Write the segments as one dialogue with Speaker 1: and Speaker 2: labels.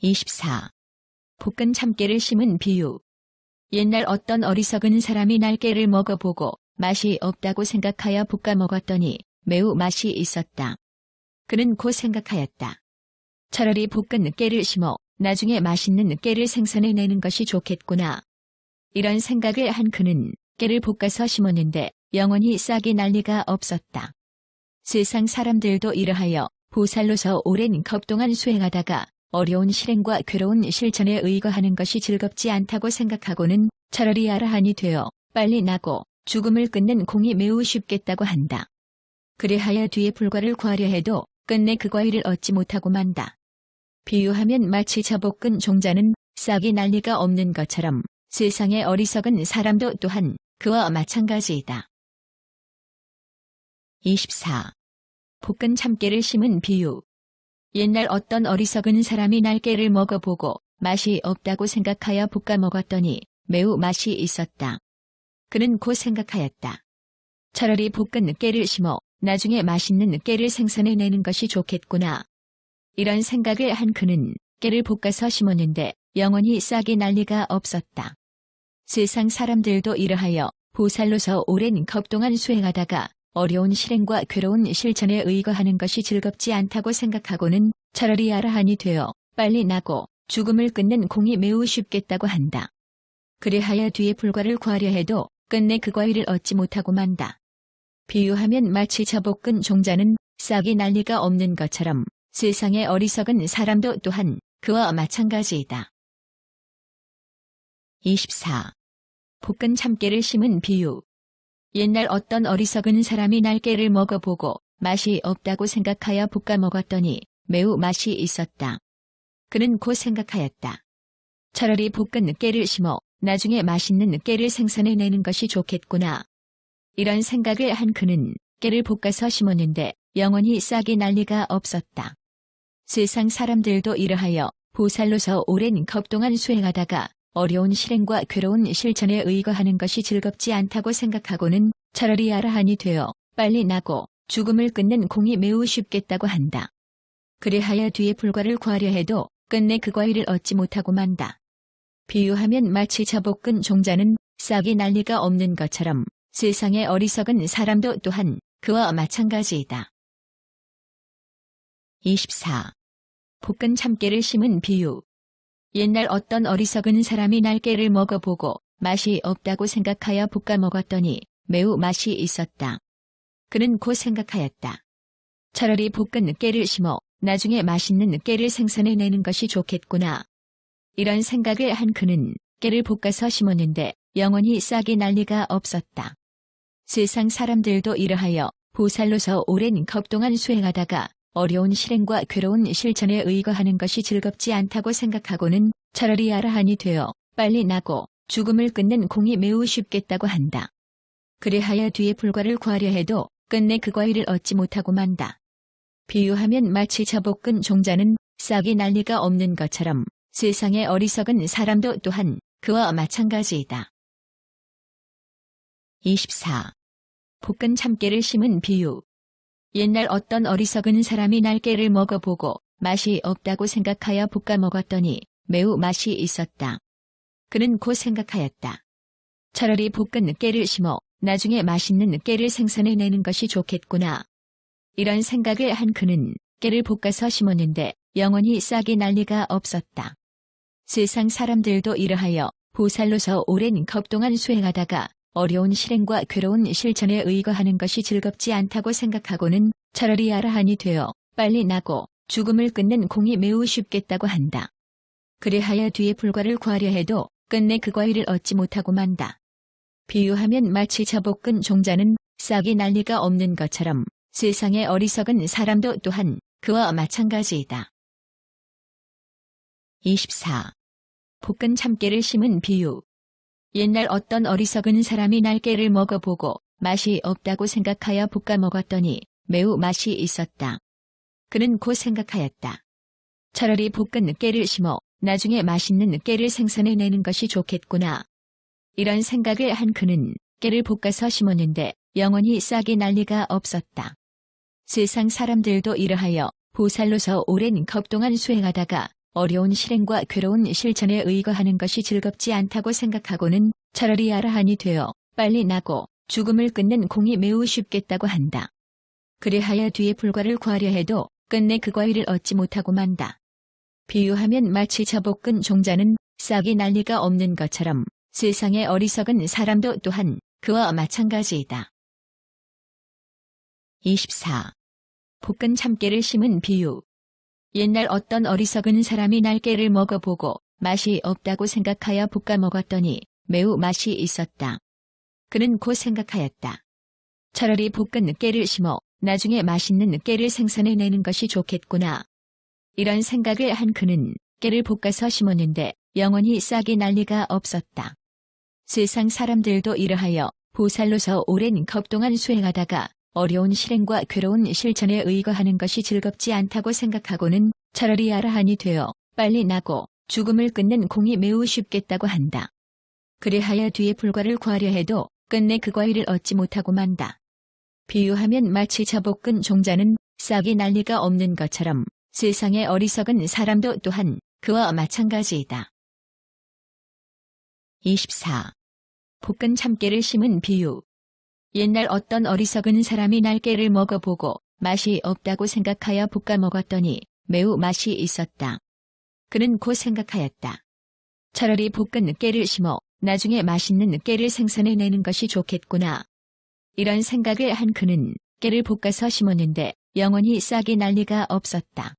Speaker 1: 24. 볶은 참깨를 심은 비유. 옛날 어떤 어리석은 사람이 날깨를 먹어보고 맛이 없다고 생각하여 볶아 먹었더니 매우 맛이 있었다. 그는 곧 생각하였다. 차라리 볶은 깨를 심어 나중에 맛있는 깨를 생산해내는 것이 좋겠구나. 이런 생각을 한 그는 깨를 볶아서 심었는데 영원히 싹이 날 리가 없었다. 세상 사람들도 이러하여 보살로서 오랜 컵 동안 수행하다가 어려운 실행과 괴로운 실천에 의거하는 것이 즐겁지 않다고 생각하고는 차라리 아라한이 되어 빨리 나고 죽음을 끊는 공이 매우 쉽겠다고 한다. 그래하여 뒤의 불과를 구하려 해도 끝내 그 과일을 얻지 못하고 만다. 비유하면 마치 저볶은 종자는 싹이 날 리가 없는 것처럼 세상의 어리석은 사람도 또한 그와 마찬가지이다. 24. 볶은 참깨를 심은 비유. 옛날 어떤 어리석은 사람이 날깨를 먹어보고 맛이 없다고 생각하여 볶아 먹었더니 매우 맛이 있었다. 그는 곧 생각하였다. 차라리 볶은 깨를 심어 나중에 맛있는 깨를 생산해내는 것이 좋겠구나. 이런 생각을 한 그는 깨를 볶아서 심었는데 영원히 싹이 날 리가 없었다. 세상 사람들도 이러하여 보살로서 오랜 컵 동안 수행하다가 어려운 실행과 괴로운 실천에 의거하는 것이 즐겁지 않다고 생각하고는 차라리 아라한이 되어 빨리 나고 죽음을 끊는 공이 매우 쉽겠다고 한다. 그래하여 뒤의 불과를 구하려 해도 끝내 그 과일을 얻지 못하고 만다. 비유하면 마치 저볶은 종자는 싹이 날 리가 없는 것처럼 세상의 어리석은 사람도 또한 그와 마찬가지이다. 24. 볶은 참깨를 심은 비유. 옛날 어떤 어리석은 사람이 날깨를 먹어보고 맛이 없다고 생각하여 볶아 먹었더니 매우 맛이 있었다. 그는 곧 생각하였다. 차라리 볶은 깨를 심어 나중에 맛있는 깨를 생산해내는 것이 좋겠구나. 이런 생각을 한 그는 깨를 볶아서 심었는데 영원히 싹이 날 리가 없었다. 세상 사람들도 이러하여 보살로서 오랜 컵 동안 수행하다가 어려운 실행과 괴로운 실천에 의거하는 것이 즐겁지 않다고 생각하고는 차라리 아라한이 되어 빨리 나고 죽음을 끊는 공이 매우 쉽겠다고 한다. 그래하여 뒤의 불과를 구하려 해도 끝내 그 과일을 얻지 못하고 만다. 비유하면 마치 저볶은 종자는 싹이 날 리가 없는 것처럼 세상의 어리석은 사람도 또한 그와 마찬가지이다. 24. 볶은 참깨를 심은 비유. 옛날 어떤 어리석은 사람이 날깨를 먹어보고 맛이 없다고 생각하여 볶아 먹었더니 매우 맛이 있었다. 그는 곧 생각하였다. 차라리 볶은 깨를 심어 나중에 맛있는 깨를 생산해내는 것이 좋겠구나. 이런 생각을 한 그는 깨를 볶아서 심었는데 영원히 싹이 날 리가 없었다. 세상 사람들도 이러하여 보살로서 오랜 컵 동안 수행하다가 어려운 실행과 괴로운 실천에 의거하는 것이 즐겁지 않다고 생각하고는 차라리 아라한이 되어 빨리 나고 죽음을 끊는 공이 매우 쉽겠다고 한다. 그래하여 뒤의 불과를 구하려 해도 끝내 그 과일을 얻지 못하고 만다. 비유하면 마치 저볶은 종자는 싹이 날 리가 없는 것처럼 세상의 어리석은 사람도 또한 그와 마찬가지이다. 24. 볶은 참깨를 심은 비유. 옛날 어떤 어리석은 사람이 날깨를 먹어보고 맛이 없다고 생각하여 볶아 먹었더니 매우 맛이 있었다. 그는 곧 생각하였다. 차라리 볶은 깨를 심어 나중에 맛있는 깨를 생산해내는 것이 좋겠구나. 이런 생각을 한 그는 깨를 볶아서 심었는데 영원히 싹이 날 리가 없었다. 세상 사람들도 이러하여 보살로서 오랜 컵 동안 수행하다가 어려운 실행과 괴로운 실천에 의거하는 것이 즐겁지 않다고 생각하고는 차라리 아라한이 되어 빨리 나고 죽음을 끊는 공이 매우 쉽겠다고 한다. 그래하여 뒤의 불과를 구하려 해도 끝내 그 과일을 얻지 못하고 만다. 비유하면 마치 저볶은 종자는 싹이 날 리가 없는 것처럼 세상의 어리석은 사람도 또한 그와 마찬가지이다. 24. 볶은 참깨를 심은 비유. 옛날 어떤 어리석은 사람이 날깨를 먹어보고 맛이 없다고 생각하여 볶아 먹었더니 매우 맛이 있었다. 그는 곧 생각하였다. 차라리 볶은 깨를 심어 나중에 맛있는 깨를 생산해내는 것이 좋겠구나. 이런 생각을 한 그는 깨를 볶아서 심었는데 영원히 싹이 날 리가 없었다. 세상 사람들도 이러하여 보살로서 오랜 컵 동안 수행하다가 어려운 실행과 괴로운 실천에 의거하는 것이 즐겁지 않다고 생각하고는 차라리 아라한이 되어 빨리 나고 죽음을 끊는 공이 매우 쉽겠다고 한다. 그리하여 뒤의 불과를 구하려 해도 끝내 그 과일을 얻지 못하고 만다. 비유하면 마치 저볶은 종자는 싹이 날 리가 없는 것처럼 세상의 어리석은 사람도 또한 그와 마찬가지이다. 24. 볶은 참깨를 심은 비유. 옛날 어떤 어리석은 사람이 날깨를 먹어보고 맛이 없다고 생각하여 볶아 먹었더니 매우 맛이 있었다. 그는 곧 생각하였다. 차라리 볶은 깨를 심어 나중에 맛있는 깨를 생산해내는 것이 좋겠구나. 이런 생각을 한 그는 깨를 볶아서 심었는데 영원히 싹이 날 리가 없었다. 세상 사람들도 이러하여 보살로서 오랜 컵 동안 수행하다가 어려운 실행과 괴로운 실천에 의거하는 것이 즐겁지 않다고 생각하고는 차라리 아라한이 되어 빨리 나고 죽음을 끊는 공이 매우 쉽겠다고 한다. 그리하여 뒤의 불과를 구하려 해도 끝내 그 과일을 얻지 못하고 만다. 비유하면 마치 저볶은 종자는 싹이 날 리가 없는 것처럼 세상의 어리석은 사람도 또한 그와 마찬가지이다. 24. 볶은 참깨를 심은 비유. 옛날 어떤 어리석은 사람이 날깨를 먹어보고 맛이 없다고 생각하여 볶아 먹었더니 매우 맛이 있었다. 그는 곧 생각하였다. 차라리 볶은 깨를 심어 나중에 맛있는 깨를 생산해내는 것이 좋겠구나. 이런 생각을 한 그는 깨를 볶아서 심었는데 영원히 싹이 날 리가 없었다.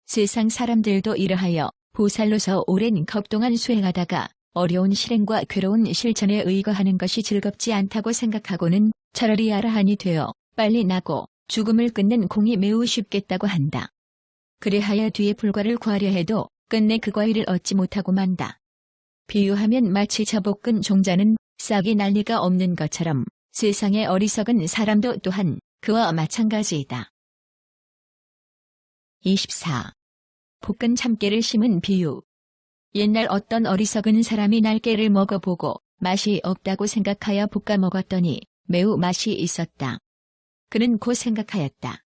Speaker 1: 세상 사람들도 이러하여 보살로서 오랜 컵 동안 수행하다가 어려운 실행과 괴로운 실천에 의거하는 것이 즐겁지 않다고 생각하고는 차라리 아라한이 되어 빨리 나고 죽음을 끊는 공이 매우 쉽겠다고 한다. 그리하여 뒤의 불과를 구하려 해도 끝내 그 과일을 얻지 못하고 만다. 비유하면 마치 저볶은 종자는 싹이 날 리가 없는 것처럼 세상의 어리석은 사람도 또한 그와 마찬가지이다. 24. 볶은 참깨를 심은 비유. 옛날 어떤 어리석은 사람이 날깨를 먹어보고 맛이 없다고 생각하여 볶아 먹었더니 매우 맛이 있었다. 그는 곧 생각하였다.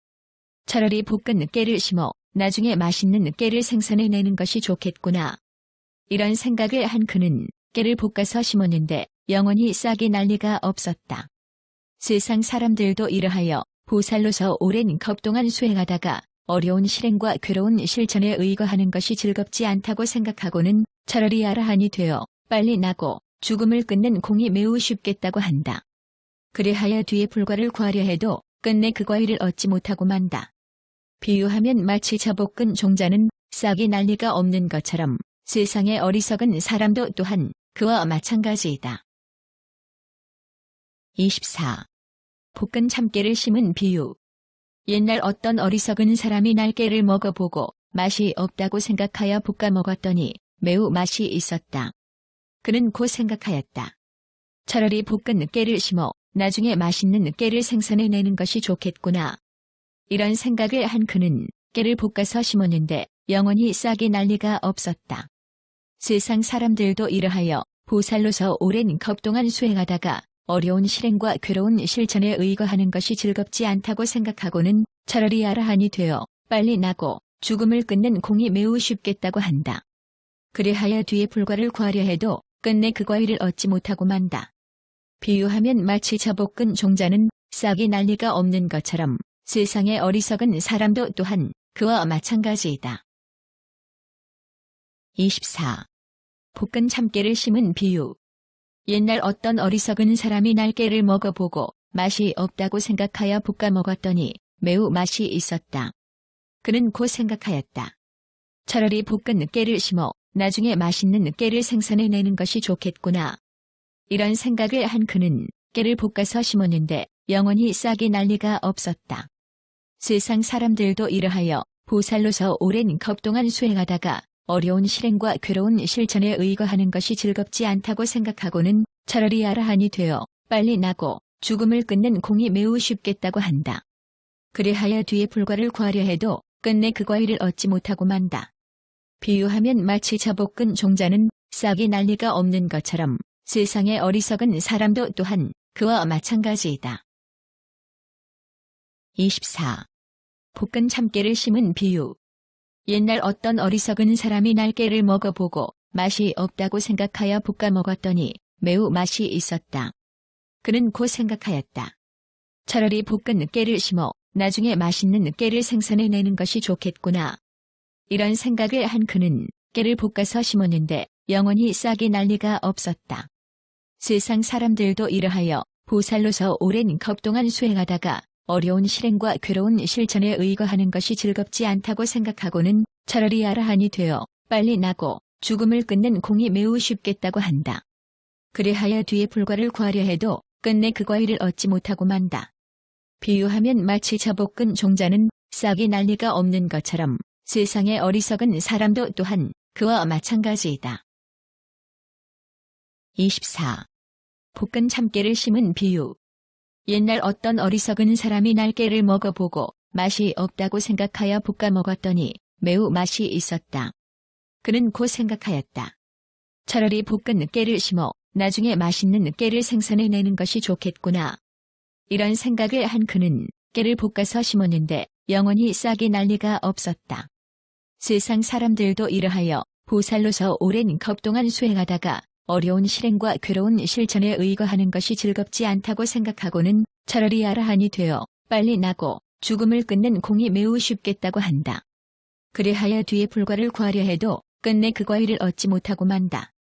Speaker 1: 차라리 볶은 깨를 심어 나중에 맛있는 깨를 생산해내는 것이 좋겠구나. 이런 생각을 한 그는 깨를 볶아서 심었는데 영원히 싹이 날 리가 없었다. 세상 사람들도 이러하여 보살로서 오랜 컵 동안 수행하다가 어려운 실행과 괴로운 실천에 의거하는 것이 즐겁지 않다고 생각하고는 차라리 아라한이 되어 빨리 나고 죽음을 끊는 공이 매우 쉽겠다고 한다. 그리하여 뒤의 불과를 구하려 해도 끝내 그 과일을 얻지 못하고 만다. 비유하면 마치 저볶은 종자는 싹이 날 리가 없는 것처럼 세상의 어리석은 사람도 또한 그와 마찬가지이다. 24. 볶은 참깨를 심은 비유. 옛날 어떤 어리석은 사람이 날깨를 먹어보고 맛이 없다고 생각하여 볶아 먹었더니 매우 맛이 있었다. 그는 곧 생각하였다. 차라리 볶은 깨를 심어 나중에 맛있는 깨를 생산해내는 것이 좋겠구나. 이런 생각을 한 그는 깨를 볶아서 심었는데 영원히 싹이 날 리가 없었다. 세상 사람들도 이러하여 보살로서 오랜 컵 동안 수행하다가 어려운 실행과 괴로운 실천에 의거하는 것이 즐겁지 않다고 생각하고는 차라리 아라한이 되어 빨리 나고 죽음을 끊는 공이 매우 쉽겠다고 한다. 그리하여 뒤의 불과를 구하려 해도 끝내 그 과일을 얻지 못하고 만다. 비유하면 마치 저볶은 종자는 싹이 날 리가 없는 것처럼 세상의 어리석은 사람도 또한 그와 마찬가지이다. 24. 볶은 참깨를 심은 비유. 옛날 어떤 어리석은 사람이 날깨를 먹어보고 맛이 없다고 생각하여 볶아 먹었더니 매우 맛이 있었다. 그는 곧 생각하였다. 차라리 볶은 깨를 심어 나중에 맛있는 깨를 생산해내는 것이 좋겠구나. 이런 생각을 한 그는 깨를 볶아서 심었는데 영원히 싹이 날 리가 없었다. 세상 사람들도 이러하여 보살로서 오랜 컵 동안 수행하다가 어려운 실행과 괴로운 실천에 의거하는 것이 즐겁지 않다고 생각하고는 차라리 아라한이 되어 빨리 나고 죽음을 끊는 공이 매우 쉽겠다고 한다. 그리하여 뒤의 불과를 구하려 해도 끝내 그 과일을 얻지 못하고 만다. 비유하면 마치 저볶은 종자는 싹이 날 리가 없는 것처럼 세상의 어리석은 사람도 또한 그와 마찬가지이다. 24. 볶은 참깨를 심은 비유. 옛날 어떤 어리석은 사람이 날깨를 먹어보고 맛이 없다고 생각하여 볶아 먹었더니 매우 맛이 있었다. 그는 곧 생각하였다. 차라리 볶은 깨를 심어 나중에 맛있는 깨를 생산해내는 것이 좋겠구나. 이런 생각을 한 그는 깨를 볶아서 심었는데 영원히 싹이 날 리가 없었다. 세상 사람들도 이러하여 보살로서 오랜 컵 동안 수행하다가 어려운 실행과 괴로운 실천에 의거하는 것이 즐겁지 않다고 생각하고는 차라리 아라한이 되어 빨리 나고 죽음을 끊는 공이 매우 쉽겠다고 한다. 그래하여 뒤의 불과를 구하려 해도 끝내 그 과일을 얻지 못하고 만다. 비유하면 마치 저볶은 종자는 싹이 날 리가 없는 것처럼 세상의 어리석은 사람도 또한 그와 마찬가지이다. 24. 볶은 참깨를 심은 비유. 옛날 어떤 어리석은 사람이 날깨를 먹어보고 맛이 없다고 생각하여 볶아 먹었더니 매우 맛이 있었다. 그는 곧 생각하였다. 차라리 볶은 깨를 심어 나중에 맛있는 깨를 생산해내는 것이 좋겠구나. 이런 생각을 한 그는 깨를 볶아서 심었는데 영원히 싹이 날 리가 없었다. 세상 사람들도 이러하여 보살로서 오랜 컵 동안 수행하다가 어려운 실행과 괴로운 실천에 의거하는 것이 즐겁지 않다고 생각하고는 차라리 아라한이 되어 빨리 나고 죽음을 끊는 공이 매우 쉽겠다고 한다. 그래하여 뒤의 불과를 구하려 해도 끝내 그 과일을 얻지 못하고 만다.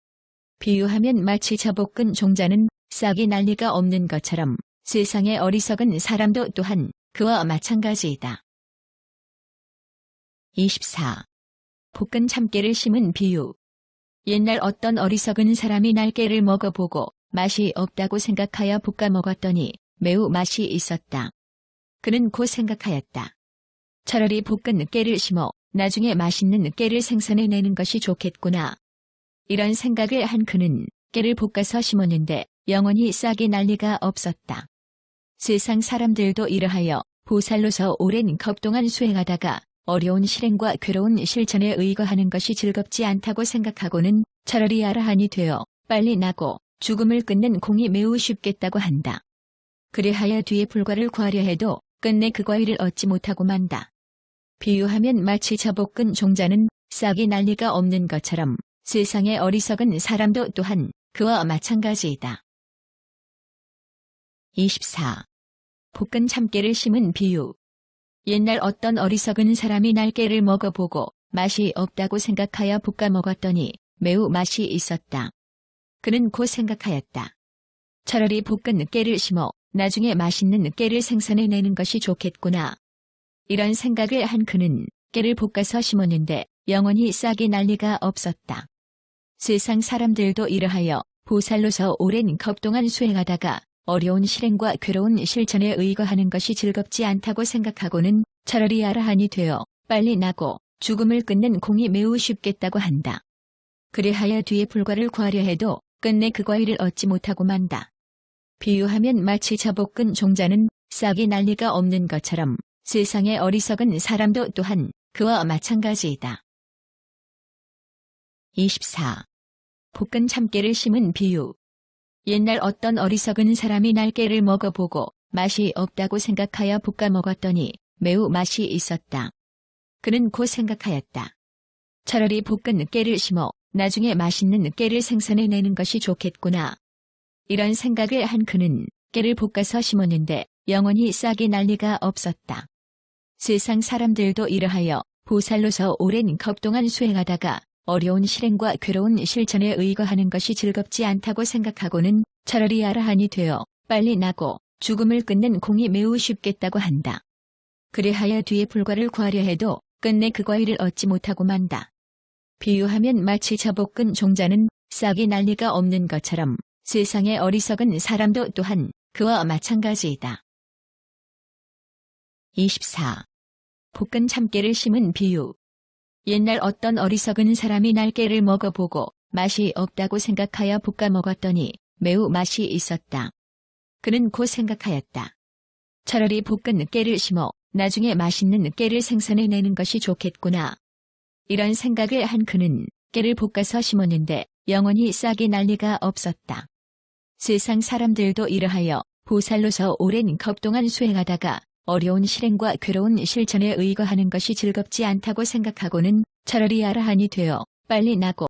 Speaker 1: 비유하면 마치 저볶은 종자는 싹이 날 리가 없는 것처럼 세상의 어리석은 사람도 또한 그와 마찬가지이다. 24. 볶은 참깨를 심은 비유. 옛날 어떤 어리석은 사람이 날깨를 먹어보고 맛이 없다고 생각하여 볶아 먹었더니 매우 맛이 있었다. 그는 곧 생각하였다. 차라리 볶은 깨를 심어 나중에 맛있는 깨를 생산해내는 것이 좋겠구나. 이런 생각을 한 그는 깨를 볶아서 심었는데 영원히 싹이 날 리가 없었다. 세상 사람들도 이러하여 보살로서 오랜 컵 동안 수행하다가 어려운 실행과 괴로운 실천에 의거하는 것이 즐겁지 않다고 생각하고는 차라리 아라한이 되어 빨리 나고 죽음을 끊는 공이 매우 쉽겠다고 한다. 그래하여 뒤의 불과를 구하려 해도 끝내 그 과일을 얻지 못하고 만다. 비유하면 마치 저볶은 종자는 싹이 날 리가 없는 것처럼 세상의 어리석은 사람도 또한 그와 마찬가지이다. 24. 볶은 참깨를 심은 비유. 옛날 어떤 어리석은 사람이 날깨를 먹어보고 맛이 없다고 생각하여 볶아 먹었더니 매우 맛이 있었다. 그는 곧 생각하였다. 차라리 볶은 깨를 심어 나중에 맛있는 깨를 생산해내는 것이 좋겠구나. 이런 생각을 한 그는 깨를 볶아서 심었는데 영원히 싹이 날 리가 없었다. 세상 사람들도 이러하여 보살로서 오랜 컵 동안 수행하다가 어려운 실행과 괴로운 실천에 의거하는 것이 즐겁지 않다고 생각하고는 차라리 아라한이 되어 빨리 나고 죽음을 끊는 공이 매우 쉽겠다고 한다. 그래하여 뒤의 불과를 구하려 해도 끝내 그 과일을 얻지 못하고 만다. 비유하면 마치 저볶은 종자는 싹이 날 리가 없는 것처럼 세상의 어리석은 사람도 또한 그와 마찬가지이다. 24. 볶은 참깨를 심은 비유. 옛날 어떤 어리석은 사람이 날깨를 먹어보고 맛이 없다고 생각하여 볶아 먹었더니 매우 맛이 있었다. 그는 곧 생각하였다. 차라리 볶은 깨를 심어 나중에 맛있는 깨를 생산해내는 것이 좋겠구나. 이런 생각을 한 그는 깨를 볶아서 심었는데 영원히 싹이 날 리가 없었다. 세상 사람들도 이러하여 보살로서 오랜 컵 동안 수행하다가 어려운 실행과 괴로운 실천에 의거하는 것이 즐겁지 않다고 생각하고는 차라리 아라한이 되어 빨리 나고 죽음을 끊는 공이 매우 쉽겠다고 한다. 그래하여 뒤의 불과를 구하려 해도 끝내 그 과일을 얻지 못하고 만다. 비유하면 마치 저볶은 종자는 싹이 날 리가 없는 것처럼 세상의 어리석은 사람도 또한 그와 마찬가지이다. 24. 볶은 참깨를 심은 비유. 옛날 어떤 어리석은 사람이 날깨를 먹어보고 맛이 없다고 생각하여 볶아 먹었더니 매우 맛이 있었다. 그는 곧 생각하였다. 차라리 볶은 깨를 심어 나중에 맛있는 깨를 생산해내는 것이 좋겠구나. 이런 생각을 한 그는 깨를 볶아서 심었는데 영원히 싹이 날 리가 없었다. 세상 사람들도 이러하여 보살로서 오랜 컵 동안 수행하다가 어려운 실행과 괴로운 실천에 의거하는 것이 즐겁지 않다고 생각하고는 차라리 아라한이 되어 빨리 나고